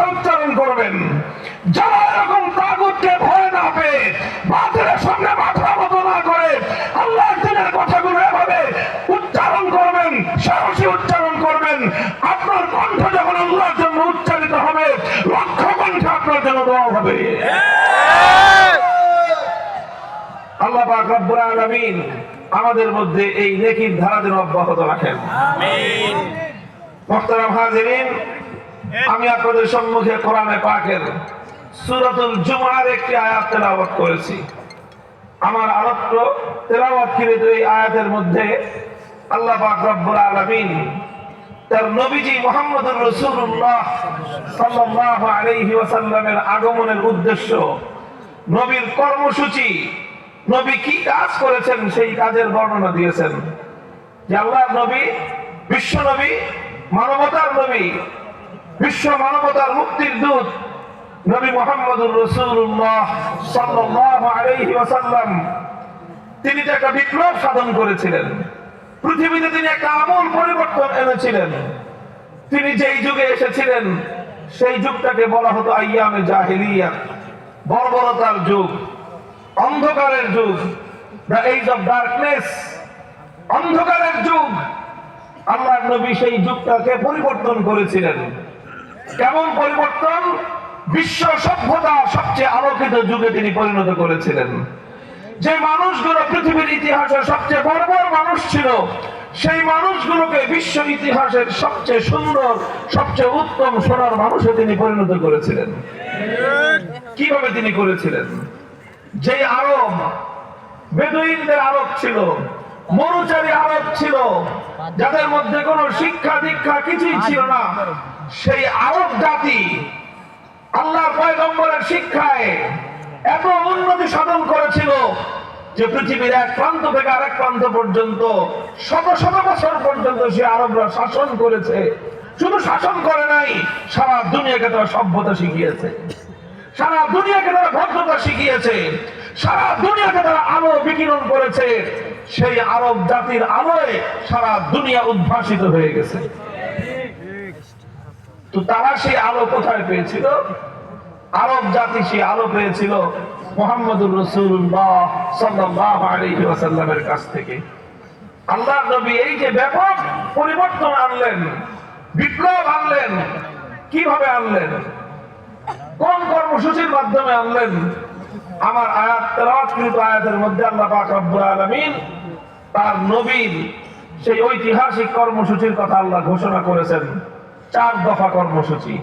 কথা উচ্চারণ করবেন। যারা এরকম তাগুতকে ভয় না পেয়ে বাতিলের সামনে মাথা নত না করে আল্লাহর দ্বীনের কথাগুলো এভাবে উচ্চারণ করবেন, সাহসী উচ্চারণ করবেন, আপনার কণ্ঠ যখন আল্লাহর জন্য উচ্চারিত হবে, লক্ষ কণ্ঠে আপনার জন্য দোয়া হবে। আল্লাহ পাক রব্বুল আলামিন আমাদের মধ্যে এই নেকির ধারা যেন অব্যাহত রাখেন। আমিন। মুহতারাম হাজিরিন, আমি আপনাদের সম্মুখে কোরআনে পাকের সূরাতুল জুমার একটি আয়াত তেলাওয়াত করেছি। আমার আলোচ্য তেলাওয়াতকৃত এই আয়াতের মধ্যে আল্লাহ পাক রব্বুল আলামিন তার নবীজি মুহাম্মদুর রাসূলুল্লাহ সাল্লাল্লাহু আলাইহি ওয়াসাল্লামের আগমনের উদ্দেশ্য, নবীর কর্মসূচি, নবী কি কাজ করেছেন সেই কাজের বর্ণনা দিয়েছেন। যে আল্লাহর নবী, বিশ্ব নবী, মানবতার নবী, বিশ্ব মানবতার মুক্তির দূত নবী মুহাম্মদুর রাসূলুল্লাহ সাল্লাল্লাহু আলাইহি ওয়াসাল্লাম, তিনি তো একটা বিপ্লব সাধন করেছিলেন। পৃথিবীতে তিনি একটা আমূল পরিবর্তন এনেছিলেন। তিনি যেই যুগে এসেছিলেন সেই যুগটাকে বলা হতো আইয়ামে জাহিলিয়া, বর্বরতার যুগ, অন্ধকারের যুগ, দ্য এজ অফ ডার্কনেস, অন্ধকারের যুগ। আল্লাহর নবী সেই যুগটাকে পরিবর্তন করেছিলেন। কেমন পরিবর্তন? বিশ্ব সভ্যতা সবচেয়ে আলোকিত যুগে তিনি পরিণত করেছিলেন। যে মানুষগুলো পৃথিবীর ইতিহাসে সবচেয়ে বর্বর মানুষ ছিল, সেই মানুষগুলোকে বিশ্ব ইতিহাসের সবচেয়ে সুন্দর, সবচেয়ে উত্তম সোনার মানুষে তিনি পরিণত করেছিলেন। কিভাবে তিনি করেছিলেন? যে আরব, বেদুইনদের আরব ছিল, মরুচারী আরব ছিল, যাদের মধ্যে কোনো শিক্ষা দীক্ষা কিছুই ছিল না, সেই আরব জাতি আল্লাহর পয়গম্বরের শিক্ষায় এত উন্নতি সাধন করেছিল যে পৃথিবীর এক প্রান্ত থেকে আরেক প্রান্ত পর্যন্ত শত শত বছর পর্যন্ত সে আরবরা শাসন করেছে। শুধু শাসন করে নাই, সারা দুনিয়াকে তারা সভ্যতা শিখিয়েছে, সারা দুনিয়াকে তারা ভদ্রতা শিখিয়েছে, সারা দুনিয়াকে তারা আলো বিকিরণ করেছে। সেই আরব জাতির আলোয় সারা দুনিয়া উদ্ভাসিত হয়ে গেছে। তো তারা সেই আলো কোথায় পেয়েছিল? আরব জাতি সেই আলো পেয়েছিল মুহাম্মদুর রাসূলুল্লাহ সাল্লাল্লাহু আলাইহি ওয়াসাল্লামের কাছ থেকে। আল্লাহর নবী এই যে ব্যাপক পরিবর্তন আনলেন, বিপ্লব আনলেন, কিভাবে আনলেন? কোন কর্মসূচির মাধ্যমে আনলেন? আমার আয়াত তেলাওয়াতকৃত আয়াতের মধ্যে আল্লাহ পাক রব্বুল আলামিন তার নবীর সেই ঐতিহাসিক কর্মসূচির কথা আল্লাহ ঘোষণা করেছেন। 4 দফা কর্মসূচি।